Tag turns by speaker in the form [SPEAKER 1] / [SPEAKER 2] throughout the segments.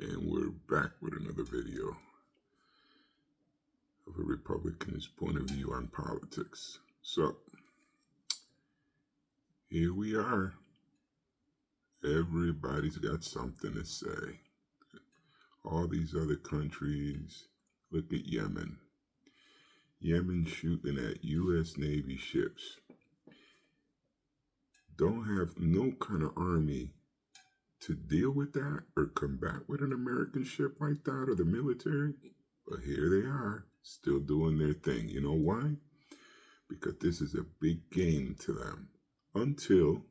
[SPEAKER 1] And we're back with another video of a Republican's point of view on politics. So, here we are. Everybody's got something to say. All these other countries, look at Yemen. Yemen shooting at U.S. Navy ships. Don't have no kind of army to deal with that or combat with an American ship like that or the military. But here they are, still doing their thing. You know why? Because this is a big game to them. Until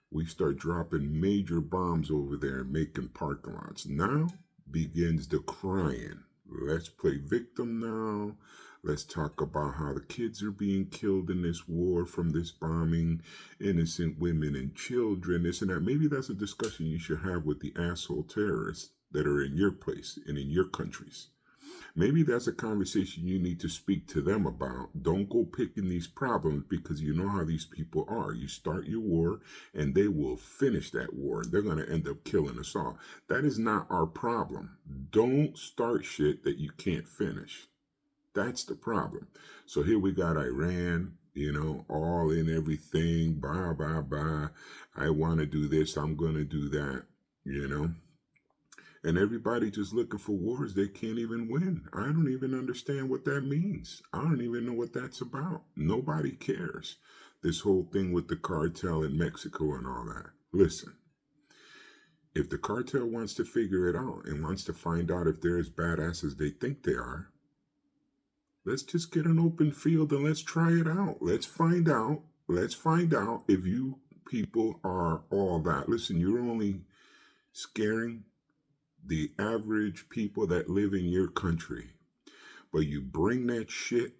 [SPEAKER 1] we start dropping major bombs over there and making parking lots. Now begins the crying. Let's play victim now. Let's talk about how the kids are being killed in this war from this bombing, innocent women and children, this and that. Maybe that's a discussion you should have with the asshole terrorists that are in your place and in your countries. Maybe that's a conversation you need to speak to them about. Don't go picking these problems because you know how these people are. You start your war and they will finish that war. They're going to end up killing us all. That is not our problem. Don't start shit that you can't finish. That's the problem. So here we got Iran, all in everything. Blah, blah, blah. I want to do this. I'm going to do that, And everybody just looking for wars they can't even win. I don't even understand what that means. I don't even know what that's about. Nobody cares. This whole thing with the cartel in Mexico and all that. Listen, if the cartel wants to figure it out and wants to find out if they're as badass as they think they are, let's just get an open field and let's try it out. Let's find out. Let's find out if you people are all that. Listen, you're only scaring the average people that live in your country. But you bring that shit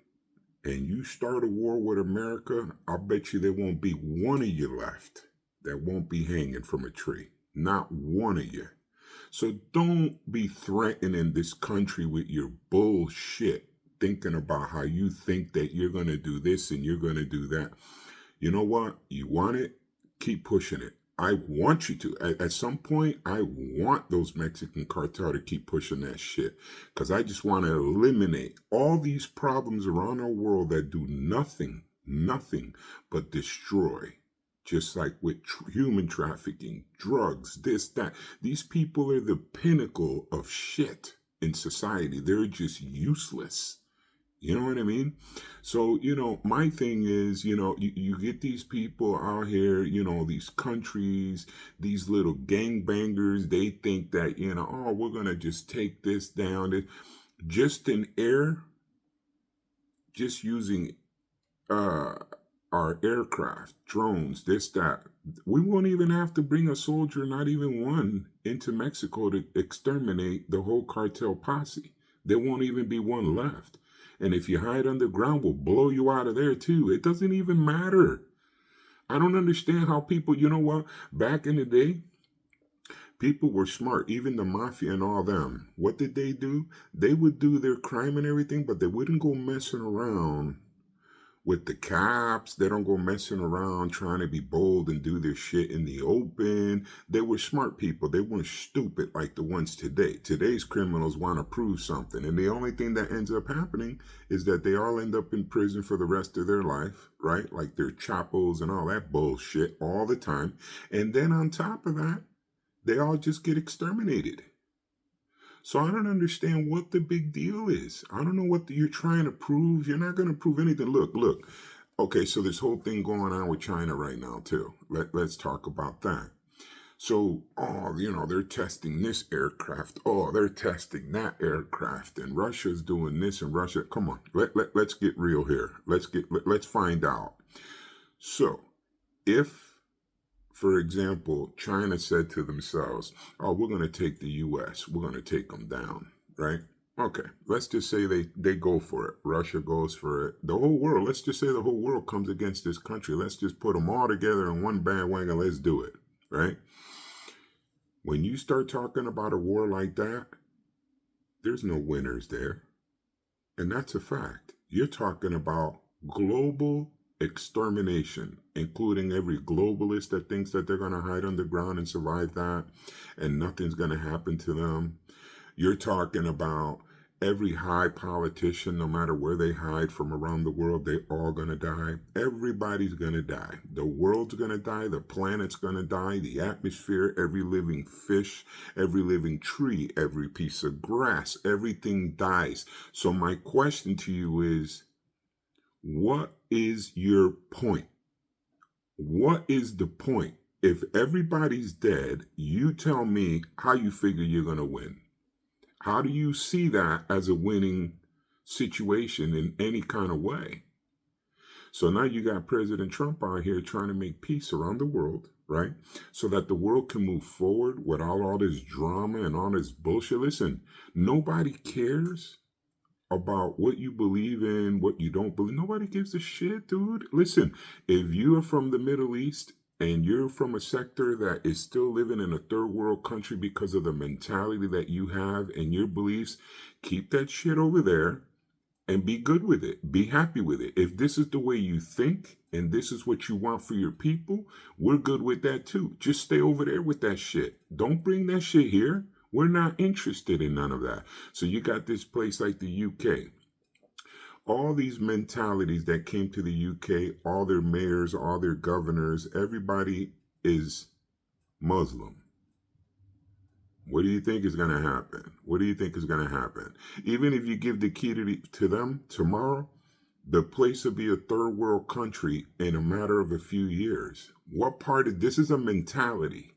[SPEAKER 1] and you start a war with America, I'll bet you there won't be one of you left that won't be hanging from a tree. Not one of you. So don't be threatening this country with your bullshit, thinking about how you think that you're going to do this and you're going to do that. You know what? You want it? Keep pushing it. I want you to. At some point, I want those Mexican cartel to keep pushing that shit. Because I just want to eliminate all these problems around our world that do nothing but destroy. Just like with human trafficking, drugs, this, that. These people are the pinnacle of shit in society. They're just useless. You know what I mean? So, my thing is, you get these people out here, these countries, these little gangbangers, they think that, we're going to just take this down. Just in air, just using our aircraft, drones, this, that. We won't even have to bring a soldier, not even one, into Mexico to exterminate the whole cartel posse. There won't even be one left. And if you hide underground, we'll blow you out of there too. It doesn't even matter. I don't understand how people, back in the day, people were smart, even the mafia and all them. What did they do? They would do their crime and everything, but they wouldn't go messing around with the cops. They don't go messing around trying to be bold and do their shit in the open. They were smart people. They weren't stupid like the ones today. Today's criminals want to prove something. And the only thing that ends up happening is that they all end up in prison for the rest of their life, right? Like their chapos and all that bullshit all the time. And then on top of that, they all just get exterminated. So I don't understand what the big deal is. I don't know what you're trying to prove. You're not going to prove anything. Look. Okay, so this whole thing going on with China right now, too. Let's talk about that. So, they're testing this aircraft. Oh, they're testing that aircraft. And Russia's doing this and Russia. Come on, let's get real here. Let's find out. So, if, for example, China said to themselves, oh, we're going to take the U.S. We're going to take them down, right? Okay, let's just say they go for it. Russia goes for it. The whole world, let's just say the whole world comes against this country. Let's just put them all together in one bandwagon. Let's do it, right? When you start talking about a war like that, there's no winners there. And that's a fact. You're talking about global extermination, including every globalist that thinks that they're going to hide underground and survive that and nothing's going to happen to them. You're talking about every high politician, no matter where they hide from around the world, they all gonna die. Everybody's gonna die. The world's gonna die. The planet's gonna die. The atmosphere, every living fish, every living tree, every piece of grass, everything dies. So my question to you is, what is your point? What is the point? If everybody's dead, you tell me how you figure you're gonna win. How do you see that as a winning situation in any kind of way? So now you got President Trump out here trying to make peace around the world, right? So that the world can move forward without all this drama and all this bullshit. Listen, nobody cares about what you believe in, what you don't believe. Nobody gives a shit, dude. Listen, if you are from the Middle East and you're from a sector that is still living in a third world country because of the mentality that you have and your beliefs, keep that shit over there and be good with it. Be happy with it. If this is the way you think and this is what you want for your people, we're good with that too. Just stay over there with that shit. Don't bring that shit here. We're not interested in none of that. So you got this place like the UK. All these mentalities that came to the UK, all their mayors, all their governors, everybody is Muslim. What do you think is going to happen? What do you think is going to happen? Even if you give the key to them tomorrow, the place will be a third world country in a matter of a few years. What part of this is a mentality?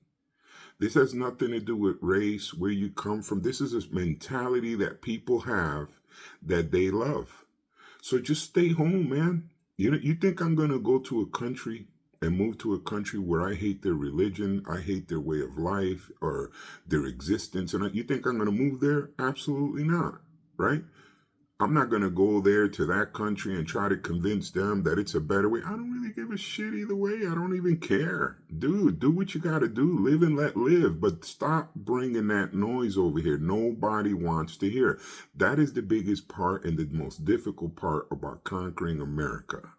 [SPEAKER 1] This has nothing to do with race, where you come from. This is a mentality that people have that they love. So just stay home, man. You think I'm going to go to a country and move to a country where I hate their religion, I hate their way of life or their existence? And you think I'm going to move there? Absolutely not, right? I'm not going to go there to that country and try to convince them that it's a better way. I don't really give a shit either way. I don't even care. Dude, do what you got to do. Live and let live. But stop bringing that noise over here. Nobody wants to hear. That is the biggest part and the most difficult part about conquering America.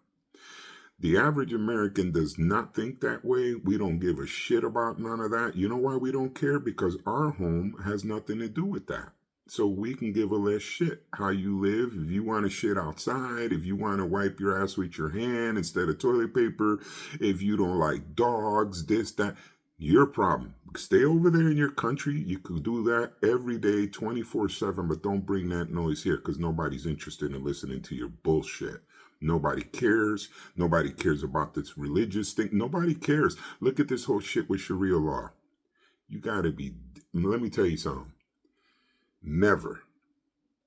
[SPEAKER 1] The average American does not think that way. We don't give a shit about none of that. You know why we don't care? Because our home has nothing to do with that. So we can give a less shit how you live. If you want to shit outside, if you want to wipe your ass with your hand instead of toilet paper, if you don't like dogs, this, that, your problem. Stay over there in your country. You could do that every day, 24/7, but don't bring that noise here because nobody's interested in listening to your bullshit. Nobody cares. Nobody cares about this religious thing. Nobody cares. Look at this whole shit with Sharia law. You got to be, let me tell you something. Never.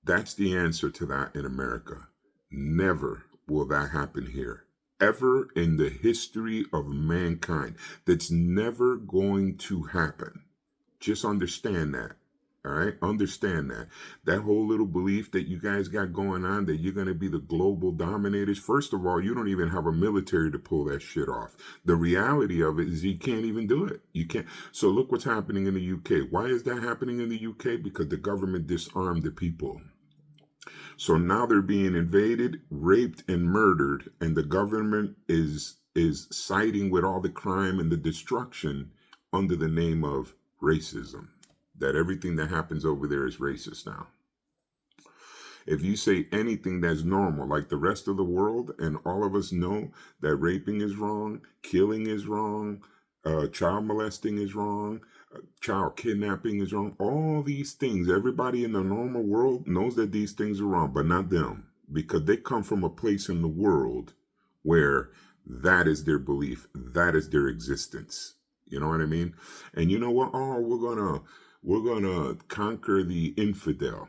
[SPEAKER 1] That's the answer to that in America. Never will that happen here. Ever in the history of mankind. That's never going to happen. Just understand that. All right? Understand that. That whole little belief that you guys got going on that you're going to be the global dominators. First of all, you don't even have a military to pull that shit off. The reality of it is you can't even do it. You can't. So look what's happening in the UK. Why is that happening in the UK? Because the government disarmed the people. So now they're being invaded, raped, and murdered, and the government is siding with all the crime and the destruction under the name of racism. That everything that happens over there is racist now. If you say anything that's normal, like the rest of the world, and all of us know that raping is wrong, killing is wrong, child molesting is wrong, child kidnapping is wrong, all these things, everybody in the normal world knows that these things are wrong, but not them, because they come from a place in the world where that is their belief, that is their existence. You know what I mean? And you know what? Oh, we're gonna conquer the infidel.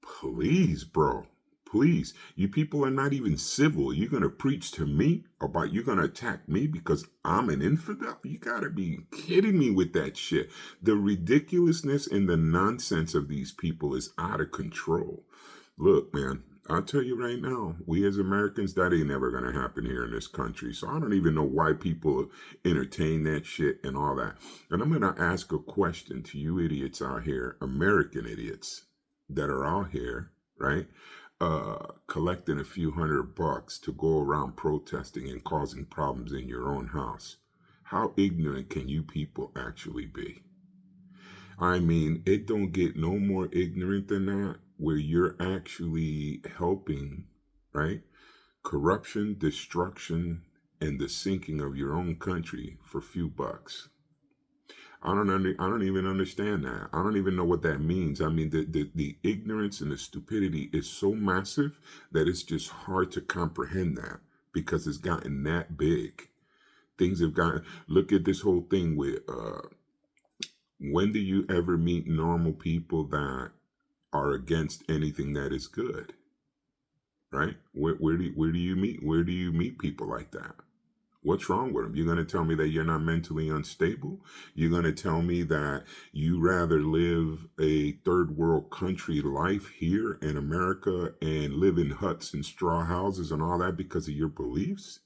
[SPEAKER 1] Please, bro. Please. You people are not even civil. You're gonna preach to me about you're gonna attack me because I'm an infidel? You gotta be kidding me with that shit. The ridiculousness and the nonsense of these people is out of control. Look, man, I'll tell you right now, we as Americans, that ain't never going to happen here in this country. So I don't even know why people entertain that shit and all that. And I'm going to ask a question to you idiots out here, American idiots that are out here, right? Collecting a few $100 to go around protesting and causing problems in your own house. How ignorant can you people actually be? I mean, it don't get no more ignorant than that, where you're actually helping, right? Corruption, destruction, and the sinking of your own country for few bucks. I don't even understand that. I don't even know what that means. I mean, the ignorance and the stupidity is so massive that it's just hard to comprehend that because it's gotten that big. Things have gotten, look at this whole thing with, when do you ever meet normal people that are against anything that is good, right? Where do you meet people like that? What's wrong with them? You're going to tell me that you're not mentally unstable? You're going to tell me that you rather live a third world country life here in America and live in huts and straw houses and all that because of your beliefs?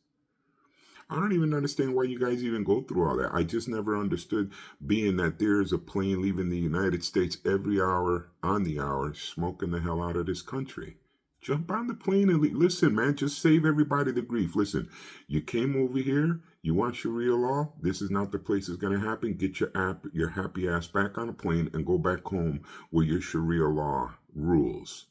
[SPEAKER 1] I don't even understand why you guys even go through all that. I just never understood, being that there's a plane leaving the United States every hour on the hour, smoking the hell out of this country. Jump on the plane and leave. Listen, man, just save everybody the grief. Listen, you came over here, you want Sharia law. This is not the place it's going to happen. Get your happy ass back on a plane and go back home where your Sharia law rules,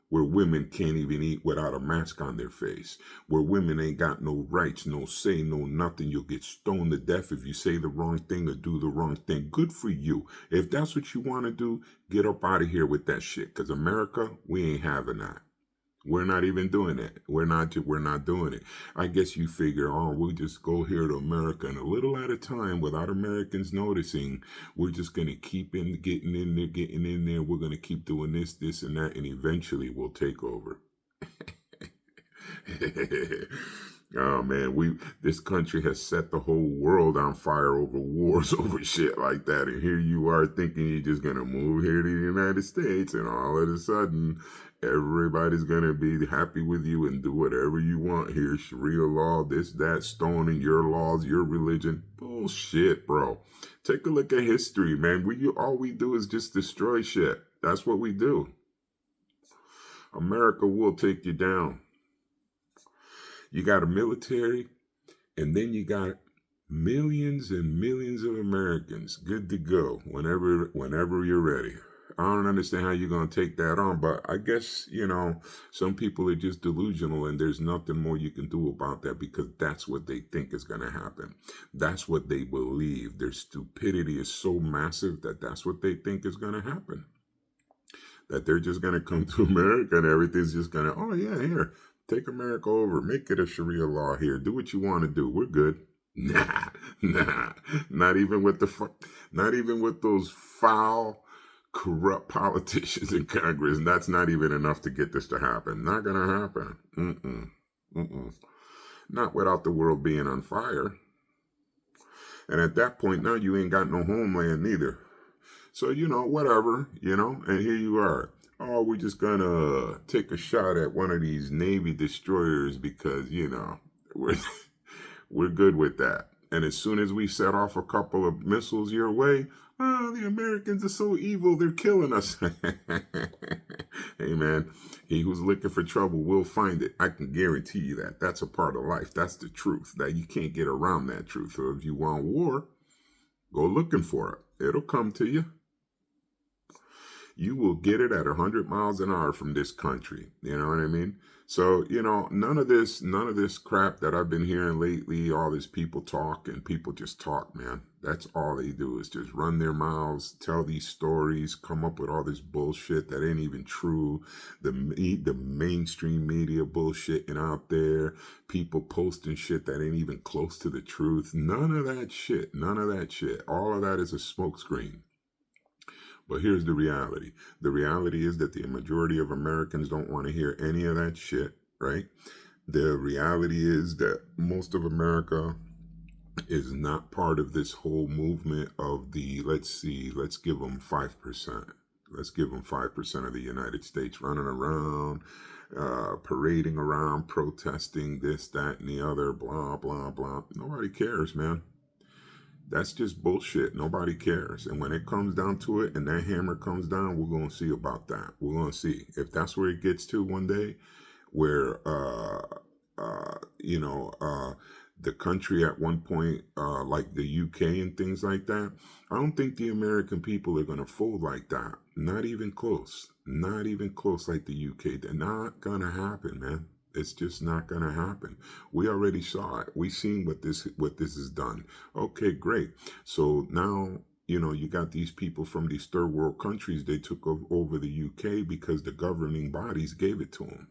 [SPEAKER 1] where women can't even eat without a mask on their face, where women ain't got no rights, no say, no nothing. You'll get stoned to death if you say the wrong thing or do the wrong thing. Good for you. If that's what you want to do, get up out of here with that shit. Because America, we ain't having that. We're not even doing it. We're not doing it. I guess you figure, oh, we'll just go here to America, and a little at a time, without Americans noticing, we're just gonna keep getting in there. We're gonna keep doing this, and that, and eventually we'll take over. Oh man, this country has set the whole world on fire over wars, over shit like that, and here you are thinking you're just gonna move here to the United States, and all of a sudden, everybody's gonna be happy with you and do whatever you want here. Sharia law, this, that, stoning your laws, your religion. Bullshit, bro. Take a look at history, man. All we do is just destroy shit. That's what we do. America will take you down. You got a military, and then you got millions and millions of Americans good to go whenever you're ready. I don't understand how you're going to take that on, but I guess, some people are just delusional, and there's nothing more you can do about that because that's what they think is going to happen. That's what they believe. Their stupidity is so massive that that's what they think is going to happen. That they're just going to come to America and everything's just going to, oh yeah, here, take America over, make it a Sharia law here, do what you want to do. We're good. Nah, not even with not even with those foul, corrupt politicians in Congress. That's not even enough to get this to happen. Not gonna happen. Not without the world being on fire. And at that point, now you ain't got no homeland neither. So, whatever, and here you are. Oh, we're just gonna take a shot at one of these Navy destroyers because, we're we're good with that. And as soon as we set off a couple of missiles your way, oh, the Americans are so evil, they're killing us. Hey man, he who's looking for trouble will find it. I can guarantee you that. That's a part of life. That's the truth. That you can't get around that truth. So if you want war, go looking for it. It'll come to you. You will get it at 100 miles an hour from this country. You know what I mean? So, none of this crap that I've been hearing lately, all this people talk, and people just talk, man. That's all they do is just run their mouths, tell these stories, come up with all this bullshit that ain't even true. The mainstream media bullshitting out there, people posting shit that ain't even close to the truth. None of that shit. All of that is a smokescreen. But here's the reality. The reality is that the majority of Americans don't want to hear any of that shit, right? The reality is that most of America is not part of this whole movement of let's give them 5%. Let's give them 5% of the United States running around, parading around, protesting this, that, and the other, blah, blah, blah. Nobody cares, man. That's just bullshit. Nobody cares. And when it comes down to it and that hammer comes down, we're going to see about that. We're going to see. If that's where it gets to one day, where, the country at one point, like the UK and things like that. I don't think the American people are going to fold like that. Not even close. Not even close like the UK. They're not going to happen, man. It's just not going to happen. We already saw it. We seen what this has done. Okay, great. So now, you got these people from these third world countries. They took over the UK because the governing bodies gave it to them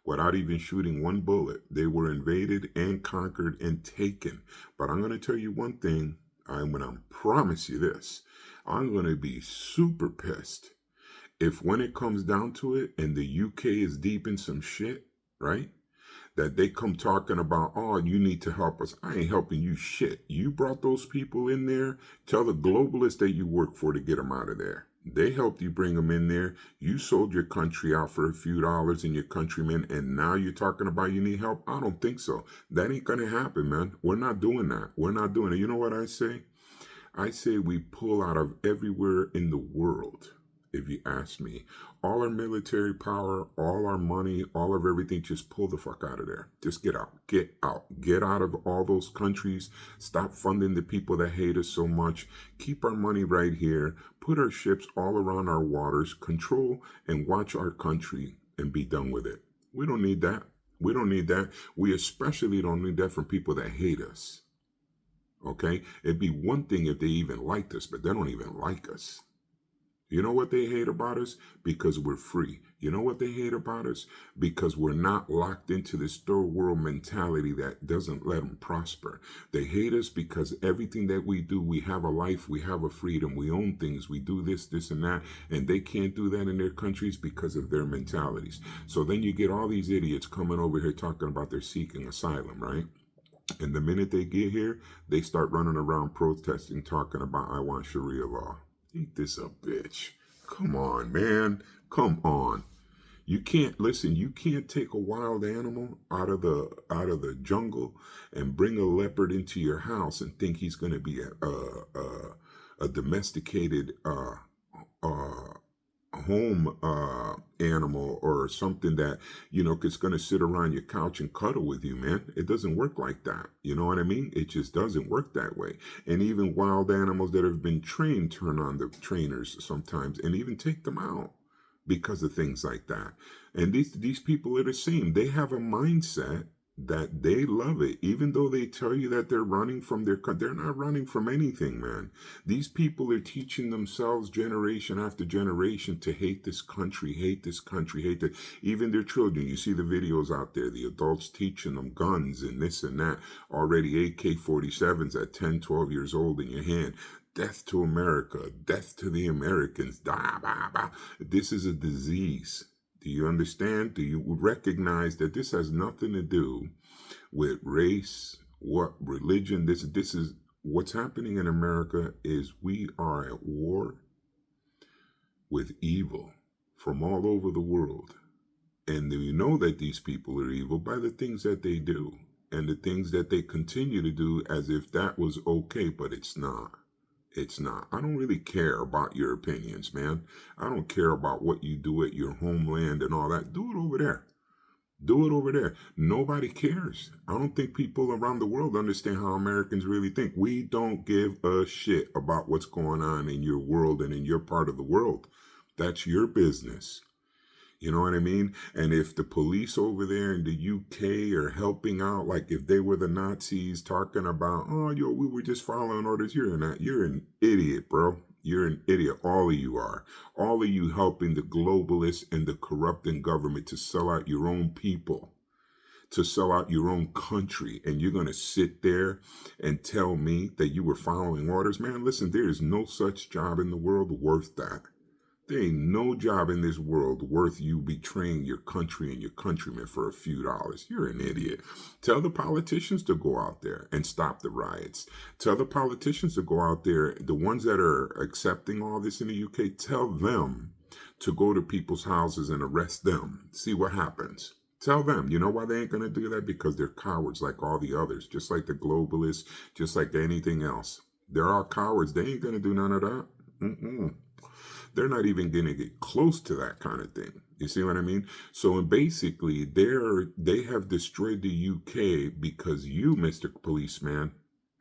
[SPEAKER 1] without even shooting one bullet. They were invaded and conquered and taken. But I'm going to tell you one thing. I'm going to promise you this. I'm going to be super pissed if when it comes down to it and the UK is deep in some shit, right? That they come talking about, oh, you need to help us. I ain't helping you shit. You brought those people in there. Tell the globalists that you work for to get them out of there. They helped you bring them in there. You sold your country out for a few dollars and your countrymen, and now you're talking about you need help? I don't think so. That ain't going to happen, man. We're not doing that. We're not doing it. You know what I say? I say we pull out of everywhere in the world, if you ask me. All our military power, all our money, all of everything, just pull the fuck out of there. Just get out. Get out. Get out of all those countries. Stop funding the people that hate us so much. Keep our money right here. Put our ships all around our waters. Control and watch our country and be done with it. We don't need that. We don't need that. We especially don't need that from people that hate us. Okay? It'd be one thing if they even liked us, but they don't even like us. You know what they hate about us? Because we're free. You know what they hate about us? Because we're not locked into this third world mentality that doesn't let them prosper. They hate us because everything that we do, we have a life, we have a freedom, we own things, we do this, this, and that, and they can't do that in their countries because of their mentalities. So then you get all these idiots coming over here talking about they're seeking asylum, right? And the minute they get here, they start running around protesting, talking about, I want Sharia law. Ain't this a bitch? Come on, man. Come on. You can't take a wild animal out of the jungle and bring a leopard into your house and think he's going to be a domesticated home animal or something that it's going to sit around your couch and cuddle with you, man. It doesn't work like that. You know what I mean? It just doesn't work that way. And even wild animals that have been trained turn on the trainers sometimes and even take them out because of things like that. And these people are the same. They have a mindset that they love it, even though they tell you that they're running from they're not running from anything, man. These people are teaching themselves generation after generation to hate this country, hate that. Even their children, you see the videos out there, the adults teaching them guns and this and that, already AK-47s at 10, 12 years old in your hand. Death to America, death to the Americans. This is a disease. Do you understand? Do you recognize that this has nothing to do with race, what religion? This is what's happening in America is we are at war with evil from all over the world. And you know that these people are evil by the things that they do and the things that they continue to do as if that was okay, but it's not. It's not. I don't really care about your opinions, man. I don't care about what you do at your homeland and all that. Do it over there. Do it over there. Nobody cares. I don't think people around the world understand how Americans really think. We don't give a shit about what's going on in your world and in your part of the world. That's your business. You know what I mean? And if the police over there in the UK are helping out, like if they were the Nazis talking about, oh, we were just following orders, you're an idiot, bro. You're an idiot. All of you are. All of you helping the globalists and the corrupting government to sell out your own people, to sell out your own country. And you're going to sit there and tell me that you were following orders? Man, listen, there is no such job in the world worth that. There ain't no job in this world worth you betraying your country and your countrymen for a few dollars. You're an idiot. Tell the politicians to go out there and stop the riots. Tell the politicians to go out there, the ones that are accepting all this in the UK, tell them to go to people's houses and arrest them. See what happens. Tell them. You know why they ain't going to do that? Because they're cowards like all the others, just like the globalists, just like anything else. They're all cowards. They ain't going to do none of that. They're not even going to get close to that kind of thing. You see what I mean? So and basically, they have destroyed the UK because you, Mr. Policeman,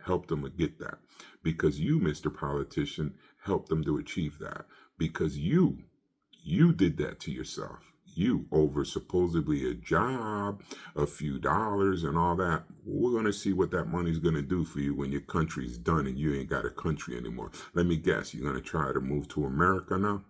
[SPEAKER 1] helped them to get that. Because you, Mr. Politician, helped them to achieve that. Because you did that to yourself. You, over supposedly a job, a few dollars and all that. We're going to see what that money's going to do for you when your country's done and you ain't got a country anymore. Let me guess, you're going to try to move to America now?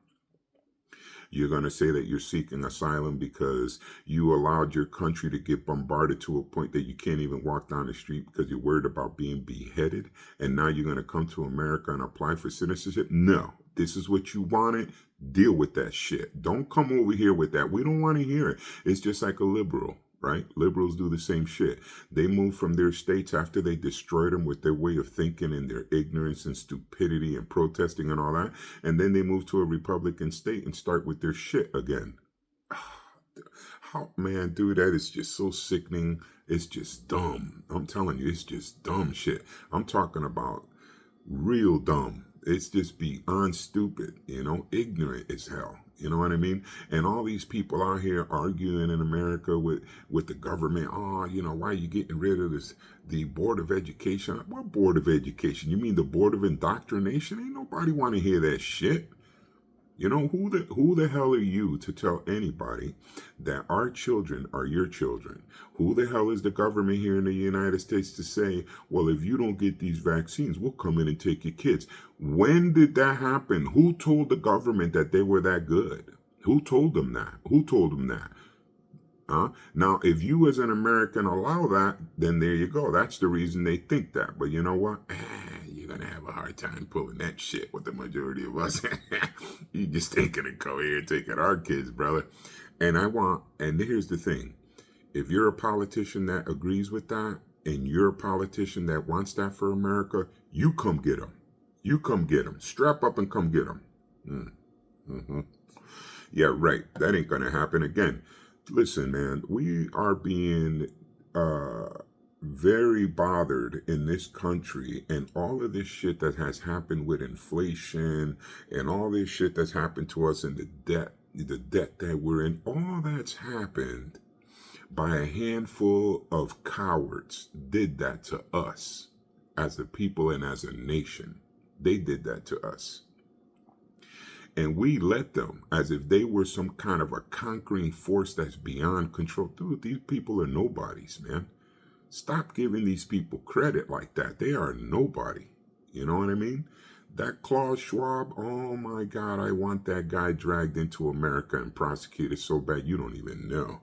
[SPEAKER 1] You're going to say that you're seeking asylum because you allowed your country to get bombarded to a point that you can't even walk down the street because you're worried about being beheaded. And now you're going to come to America and apply for citizenship? No. This is what you wanted. Deal with that shit. Don't come over here with that. We don't want to hear it. It's just like a liberal, right? Liberals do the same shit. They move from their states after they destroyed them with their way of thinking and their ignorance and stupidity and protesting and all that. And then they move to a Republican state and start with their shit again. How, man, dude, that is just so sickening. It's just dumb. I'm telling you, it's just dumb shit. I'm talking about real dumb. It's just beyond stupid, ignorant as hell. You know what I mean? And all these people out here arguing in America with the government. Oh, why are you getting rid of the Board of Education? What Board of Education? You mean the Board of Indoctrination? Ain't nobody want to hear that shit. Who the hell are you to tell anybody that our children are your children? Who the hell is the government here in the United States to say, well, if you don't get these vaccines, we'll come in and take your kids? When did that happen? Who told the government that they were that good? Who told them that? Who told them that? Now, if you as an American allow that, then there you go. That's the reason they think that. But you know what? You're going to have a hard time pulling that shit with the majority of us. You just ain't going to go here and take it our kids, brother. And here's the thing. If you're a politician that agrees with that, and you're a politician that wants that for America, you come get them. You come get them. Strap up and come get them. Mm-hmm. Yeah, right. That ain't going to happen again. Listen, man, we are being very bothered in this country, and all of this shit that has happened with inflation and all this shit that's happened to us in the debt that we're in, all that's happened by a handful of cowards did that to us as a people and as a nation. They did that to us. And we let them as if they were some kind of a conquering force that's beyond control. Dude, these people are nobodies, man. Stop giving these people credit like that. They are nobody. You know what I mean? That Klaus Schwab, oh my God, I want that guy dragged into America and prosecuted so bad you don't even know.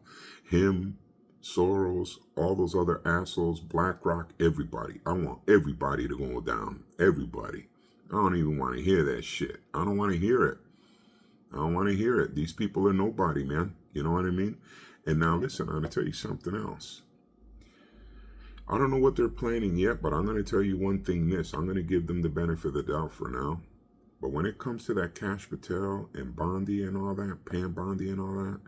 [SPEAKER 1] Him, Soros, all those other assholes, BlackRock, everybody. I want everybody to go down. Everybody. I don't even want to hear that shit. I don't want to hear it. I don't want to hear it. These people are nobody, man. You know what I mean? And now listen, I'm going to tell you something else. I don't know what they're planning yet, but I'm going to tell you one thing I'm going to give them the benefit of the doubt for now. But when it comes to that Kash Patel and Bondi and all that, Pam Bondi and all that,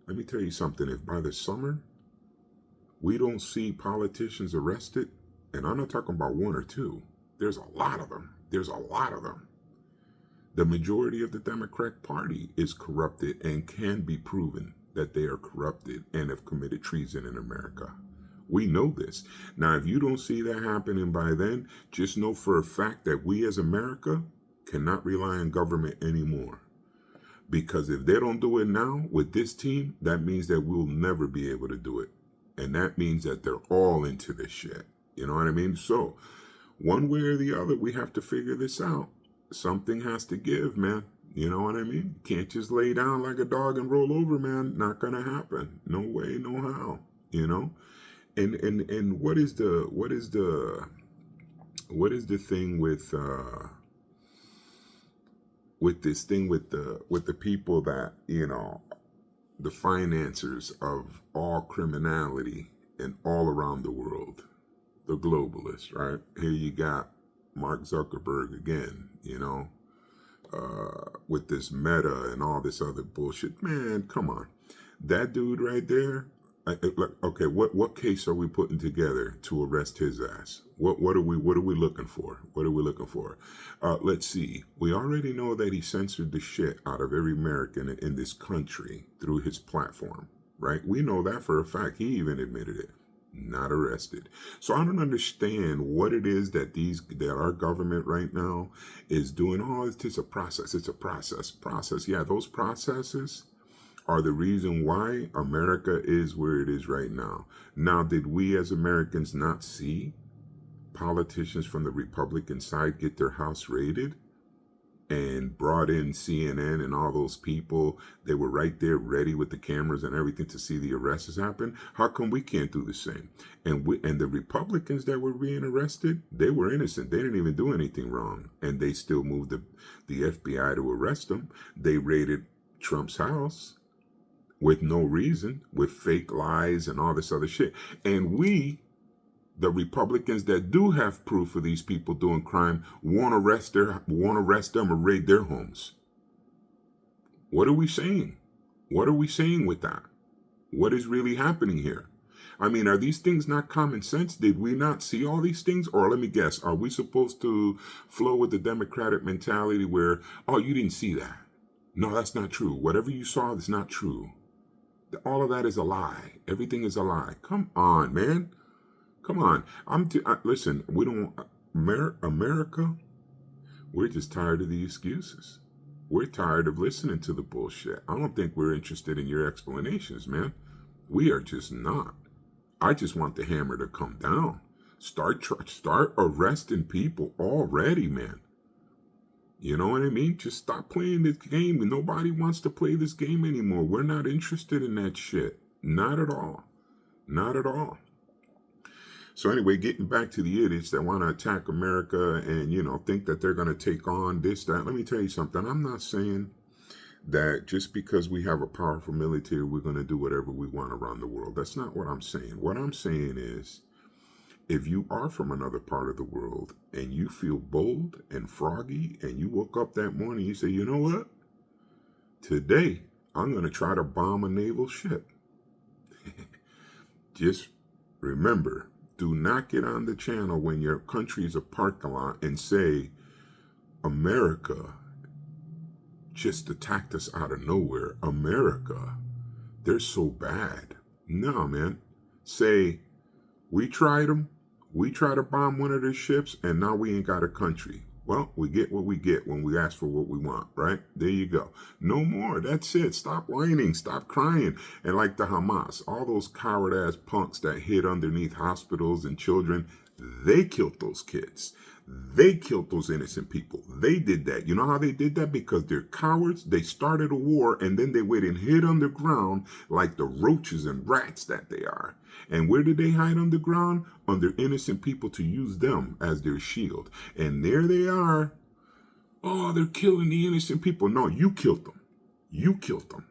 [SPEAKER 1] let me tell you something. If by the summer we don't see politicians arrested, and I'm not talking about one or two, there's a lot of them. There's a lot of them. The majority of the Democratic Party is corrupted and can be proven that they are corrupted and have committed treason in America. We know this. Now, if you don't see that happening by then, just know for a fact that we as America cannot rely on government anymore. Because if they don't do it now with this team, that means that we'll never be able to do it. And that means that they're all into this shit. You know what I mean? So, one way or the other, we have to figure this out. Something has to give, man. You know what I mean? You can't just lay down like a dog and roll over, man. Not gonna happen. No way, no how. And what is the thing with this thing with the people that, the financiers of all criminality and all around the world, the globalists, right? Here you got Mark Zuckerberg again, with this Meta and all this other bullshit. Man, come on. That dude right there, Okay, what case are we putting together to arrest his ass? What are we looking for? What are we looking for? Let's see. We already know that he censored the shit out of every American in this country through his platform, right? We know that for a fact. He even admitted it. Not arrested. So I don't understand what it is that our government right now is doing. Oh, it's just a process. It's a process. Yeah, those processes are the reason why America is where it is right now. Now, did we as Americans not see politicians from the Republican side get their house raided and brought in CNN and all those people? They were right there ready with the cameras and everything to see the arrests happen. How come we can't do the same? And the Republicans that were being arrested, they were innocent. They didn't even do anything wrong. And they still moved the FBI to arrest them. They raided Trump's house with no reason, with fake lies and all this other shit. And we, the Republicans that do have proof of these people doing crime, won't arrest them or raid their homes. What are we saying? What are we saying with that? What is really happening here? I mean, are these things not common sense? Did we not see all these things? Or let me guess, are we supposed to flow with the Democratic mentality where, oh, you didn't see that? No, that's not true. Whatever you saw is not true. All of that is a lie. Everything is a lie. Come on, man. Come on. Listen, we don't, America, we're just tired of the excuses. We're tired of listening to the bullshit. I don't think we're interested in your explanations, man. We are just not. I just want the hammer to come down. Start arresting people already, man. You know what I mean? Just stop playing this game. Nobody wants to play this game anymore. We're not interested in that shit. Not at all. Not at all. So anyway, getting back to the idiots that want to attack America and, think that they're going to take on this, that. Let me tell you something. I'm not saying that just because we have a powerful military, we're going to do whatever we want around the world. That's not what I'm saying. What I'm saying is, if you are from another part of the world and you feel bold and froggy and you woke up that morning, you say, you know what? Today, I'm going to try to bomb a naval ship. Just remember, do not get on the channel when your country is a parking lot and say, America just attacked us out of nowhere. America, they're so bad. No, man. Say, we tried them. We try to bomb one of their ships, and now we ain't got a country. Well, we get what we get when we ask for what we want, right? There you go. No more. That's it. Stop whining. Stop crying. And like the Hamas, all those coward-ass punks that hid underneath hospitals and children, they killed those kids. They killed those innocent people. They did that. You know how they did that? Because they're cowards. They started a war, and then they went and hid underground like the roaches and rats that they are. And where did they hide underground? Under innocent people to use them as their shield. And there they are. Oh, they're killing the innocent people. No, you killed them. You killed them.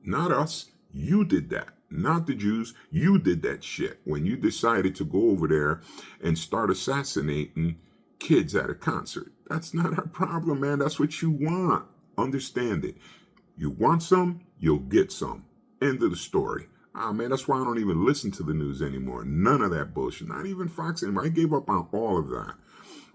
[SPEAKER 1] Not us. You did that. Not the Jews. You did that shit when you decided to go over there and start assassinating kids at a concert. That's not our problem, man. That's what you want. Understand it. You want some, you'll get some. End of the story. Man, that's why I don't even listen to the news anymore. None of that bullshit. Not even Fox anymore. I gave up on all of that.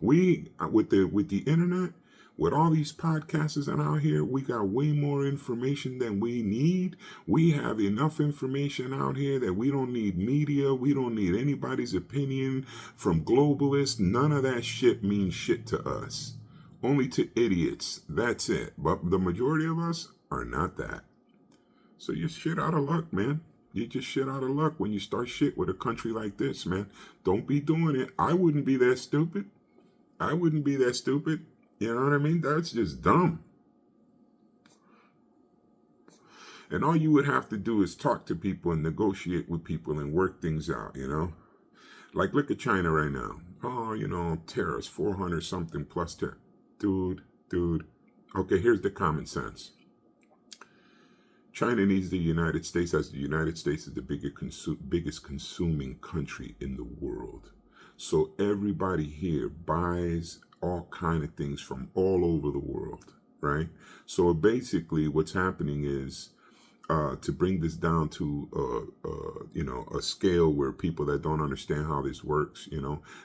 [SPEAKER 1] We, with the internet, with all these podcasts and out here, we got way more information than we need. We have enough information out here that we don't need media. We don't need anybody's opinion from globalists. None of that shit means shit to us. Only to idiots. That's it. But the majority of us are not that. So you're shit out of luck, man. You're just shit out of luck when you start shit with a country like this, man. Don't be doing it. I wouldn't be that stupid. I wouldn't be that stupid. You know what I mean? That's just dumb. And all you would have to do is talk to people and negotiate with people and work things out, Like, look at China right now. Oh, tariffs, 400 something plus tariff. Dude. Okay, here's the common sense. China needs the United States, as the United States is the biggest consuming country in the world. So everybody here buys all kind of things from all over the world, right? So basically what's happening is to bring this down to a scale where people that don't understand how this works,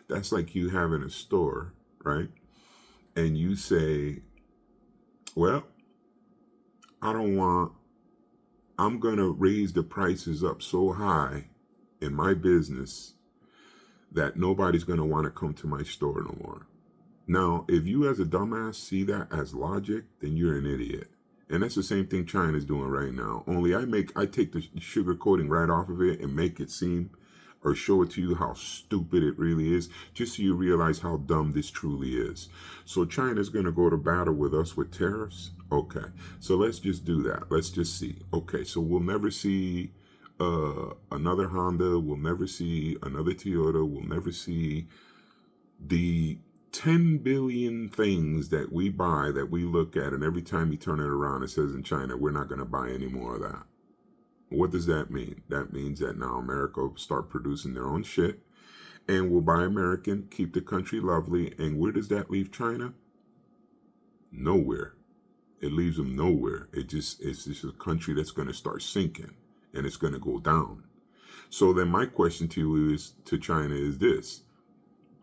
[SPEAKER 1] that's like you having a store, right? And you say, well, I'm going to raise the prices up so high in my business that nobody's going to want to come to my store no more. Now, if you as a dumbass see that as logic, then you're an idiot. And that's the same thing China's doing right now. Only I take the sugar coating right off of it and make it seem or show it to you how stupid it really is, just so you realize how dumb this truly is. So China's going to go to battle with us with tariffs? Okay, so let's just do that. Let's just see. Okay, so we'll never see another Honda. We'll never see another Toyota. We'll never see the 10 billion things that we buy, that we look at, and every time you turn it around, it says in China, we're not going to buy any more of that. What does that mean? That means that now America will start producing their own shit, and we'll buy American, keep the country lovely. And where does that leave China? Nowhere. It leaves them nowhere. It's just a country that's going to start sinking, and it's going to go down. So then my question to China is this.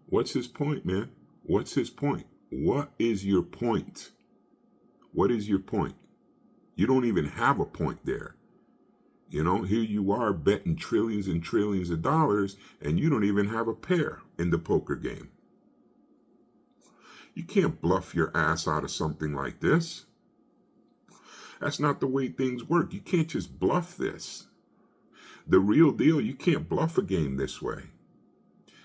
[SPEAKER 1] What's his point, man? What's his point? What is your point? What is your point? You don't even have a point there. Here you are betting trillions and trillions of dollars, and you don't even have a pair in the poker game. You can't bluff your ass out of something like this. That's not the way things work. You can't just bluff this. The real deal, you can't bluff a game this way.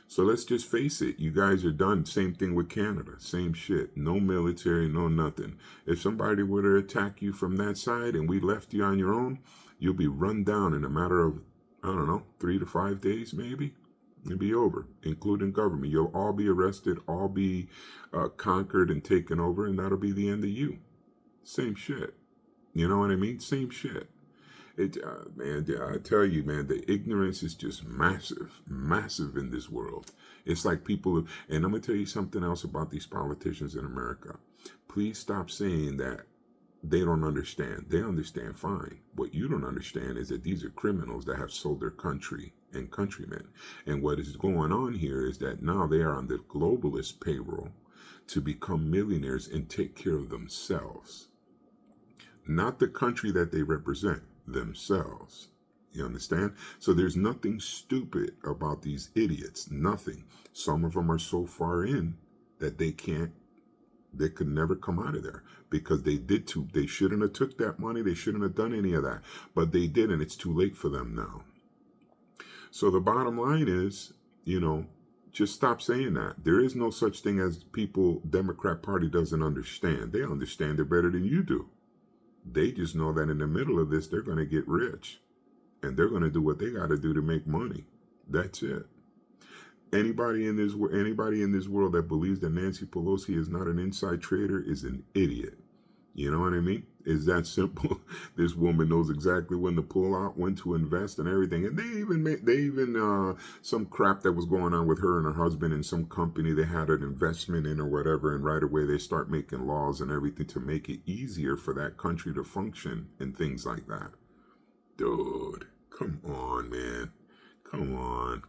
[SPEAKER 1] So let's just face it. You guys are done. Same thing with Canada. Same shit. No military, no nothing. If somebody were to attack you from that side and we left you on your own, you'll be run down in a matter of, 3 to 5 days maybe. It'll be over, including government. You'll all be arrested, all be conquered and taken over, and that'll be the end of you. Same shit. You know what I mean? Same shit. Man, I tell you, man, the ignorance is just massive, massive in this world. It's like people, and I'm going to tell you something else about these politicians in America. Please stop saying that they don't understand. They understand fine. What you don't understand is that these are criminals that have sold their country and countrymen. And what is going on here is that now they are on the globalist payroll to become millionaires and take care of themselves. Not the country that they represent. Themselves. You understand? So there's nothing stupid about these idiots. Nothing. Some of them are so far in that they could never come out of there because they shouldn't have took that money. They shouldn't have done any of that, but they did, and it's too late for them now. So the bottom line is, just stop saying that. There is no such thing as people Democrat Party doesn't understand. They understand it better than you do. They just know that in the middle of this, they're going to get rich. And they're going to do what they got to do to make money. That's it. Anybody in this world that believes that Nancy Pelosi is not an inside trader is an idiot. You know what I mean? It's that simple. This woman knows exactly when to pull out, when to invest, and everything. And they even some crap that was going on with her and her husband in some company they had an investment in or whatever, and right away they start making laws and everything to make it easier for that country to function and things like that. Dude, come on, man. Come on.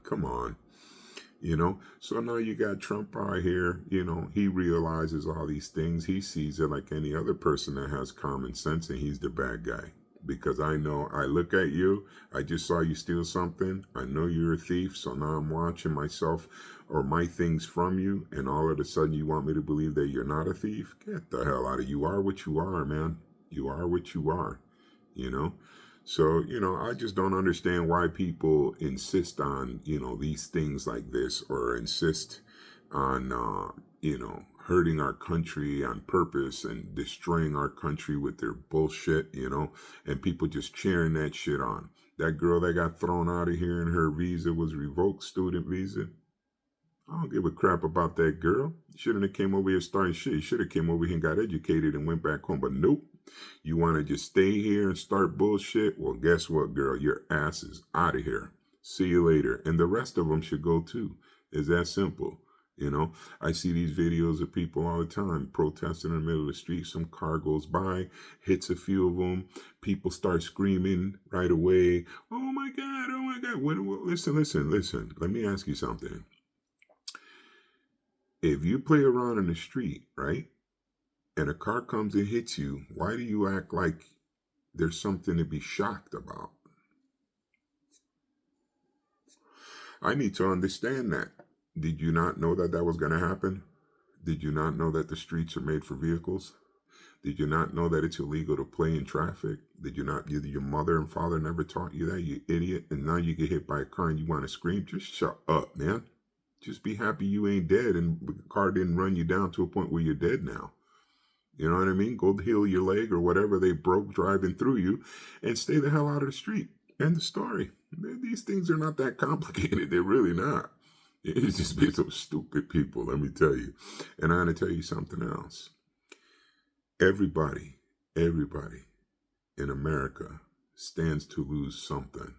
[SPEAKER 1] So now you got Trump out here, he realizes all these things. He sees it like any other person that has common sense, and he's the bad guy. Because I know, I look at you, I just saw you steal something. I know you're a thief, so now I'm watching myself or my things from you, and all of a sudden you want me to believe that you're not a thief? Get the hell out of you. You are what you are, man. You are what you are, So, I just don't understand why people insist on, these things like this, or insist on, hurting our country on purpose and destroying our country with their bullshit, and people just cheering that shit on. That girl that got thrown out of here and her visa was revoked, student visa. I don't give a crap about that girl. Shouldn't have came over here starting shit. Should have came over here and got educated and went back home, but nope. You want to just stay here and start bullshit? Well, guess what, girl? Your ass is out of here. See you later. And the rest of them should go too. It's that simple. You know, I see these videos of people all the time protesting in the middle of the street. Some car goes by, hits a few of them. People start screaming right away. Oh my God, oh my God. Listen. Let me ask you something. If you play around in the street, right, and a car comes and hits you, why do you act like there's something to be shocked about? I need to understand that. Did you not know that that was going to happen? Did you not know that the streets are made for vehicles? Did you not know that it's illegal to play in traffic? Did you not, your mother and father never taught you that, you idiot? And now you get hit by a car and you want to scream? Just shut up, man. Just be happy you ain't dead and the car didn't run you down to a point where you're dead now. You know what I mean? Go heal your leg or whatever they broke driving through you and stay the hell out of the street. End the story. These things are not that complicated. They're really not. It's just be some stupid people, let me tell you. And I'm going to tell you something else. Everybody in America stands to lose something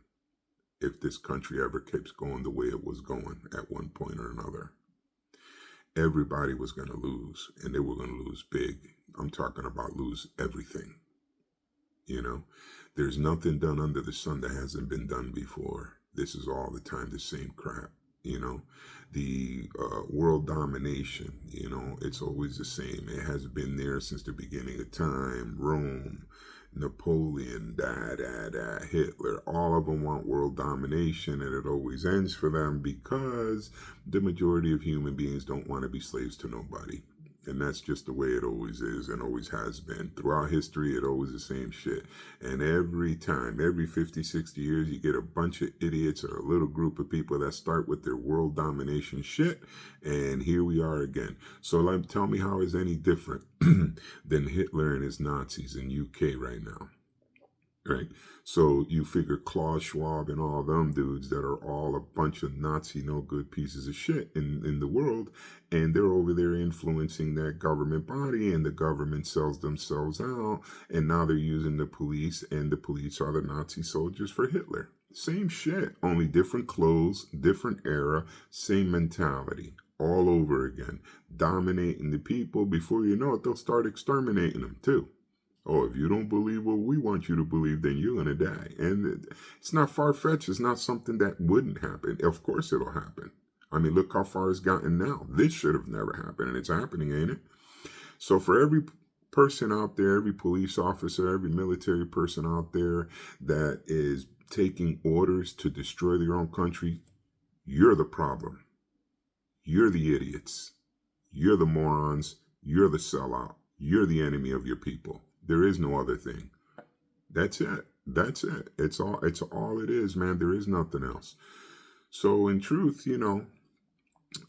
[SPEAKER 1] if this country ever keeps going the way it was going at one point or another. Everybody was going to lose, and they were going to lose big. I'm talking about lose everything. You know, there's nothing done under the sun that hasn't been done before. This is all the time the same crap. You know, the world domination, you know, it's always the same. It has been there since the beginning of time. Rome, Napoleon, Hitler, all of them want world domination, and it always ends for them because the majority of human beings don't want to be slaves to nobody. And that's just the way it always is and always has been. Throughout history, it always the same shit. And every time, every 50, 60 years, you get a bunch of idiots or a little group of people that start with their world domination shit. And here we are again. So tell me how is any different than Hitler and his Nazis in UK right now. Right? So you figure Klaus Schwab and all them dudes that are all a bunch of Nazi no good pieces of shit in the world, and they're over there influencing that government body, and the government sells themselves out, and now they're using the police, and the police are the Nazi soldiers for Hitler. Same shit, only different clothes, different era, same mentality. All over again. Dominating the people. Before you know it, they'll start exterminating them too. Oh, if you don't believe what we want you to believe, then you're going to die. And it's not far-fetched. It's not something that wouldn't happen. Of course it'll happen. I mean, look how far it's gotten now. This should have never happened, and it's happening, ain't it? So for every person out there, every police officer, every military person out there that is taking orders to destroy their own country, you're the problem. You're the idiots. You're the morons. You're the sellout. You're the enemy of your people. There is no other thing. That's it. That's it. It's all it is, man. There is nothing else. So in truth, you know,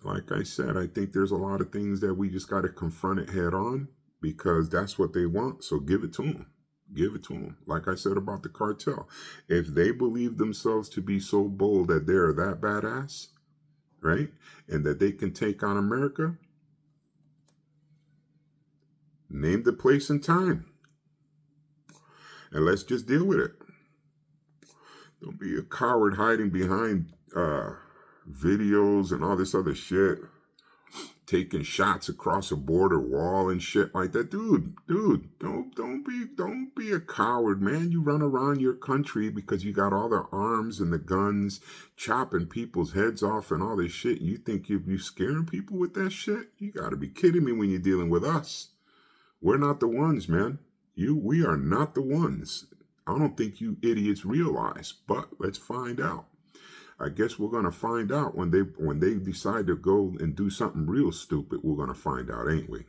[SPEAKER 1] like I said, I think there's a lot of things that we just got to confront it head on because that's what they want. So give it to them. Give it to them. Like I said about the cartel. If they believe themselves to be so bold that they're that badass, right? And that they can take on America, name the place and time. And let's just deal with it. Don't be a coward hiding behind videos and all this other shit. Taking shots across a border wall and shit like that. Dude, don't be a coward, man. You run around your country because you got all the arms and the guns, chopping people's heads off and all this shit. You think you scaring people with that shit? You gotta be kidding me when you're dealing with us. We're not the ones, man. We are not the ones. I don't think you idiots realize, but let's find out. I guess we're going to find out when they decide to go and do something real stupid. We're going to find out, ain't we?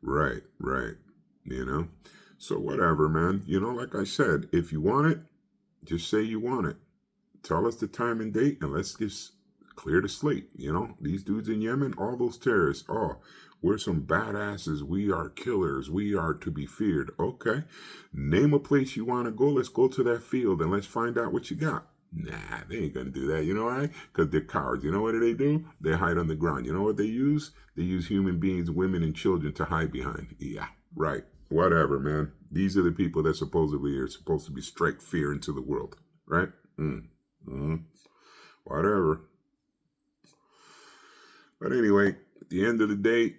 [SPEAKER 1] Right. You know? So whatever, man. You know, like I said, if you want it, just say you want it. Tell us the time and date, and let's just clear the slate. You know, these dudes in Yemen, all those terrorists, we're some badasses. We are killers. We are to be feared. Okay. Name a place you want to go. Let's go to that field and let's find out what you got. Nah, they ain't going to do that. You know why? Because they're cowards. You know what do? They hide on the ground. You know what they use? They use human beings, women, and children to hide behind. Yeah, right. Whatever, man. These are the people that supposedly are supposed to be strike fear into the world. Right? Whatever. But anyway, at the end of the day,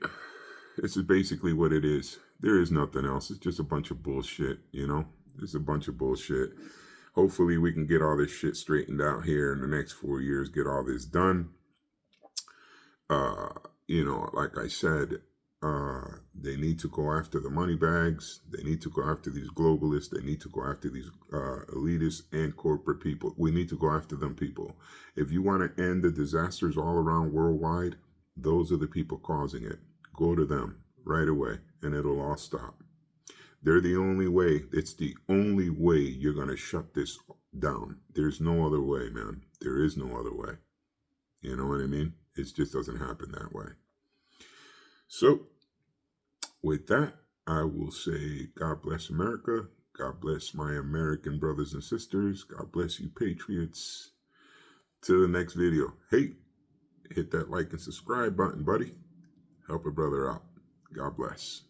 [SPEAKER 1] this is basically what it is. There is nothing else. It's just a bunch of bullshit, you know? It's a bunch of bullshit. Hopefully we can get all this shit straightened out here in the next 4 years, get all this done. You know, like I said, they need to go after the money bags. They need to go after these globalists. They need to go after these elitists and corporate people. We need to go after them people. If you want to end the disasters all around worldwide, those are the people causing it. Go to them right away and it'll all stop. They're the only way. It's the only way you're going to shut this down. There's no other way, man. There is no other way. You know what I mean? It just doesn't happen that way. So, with that, I will say God bless America. God bless my American brothers and sisters. God bless you, patriots. Till the next video. Hey, hit that like and subscribe button, buddy. Help a brother out. God bless.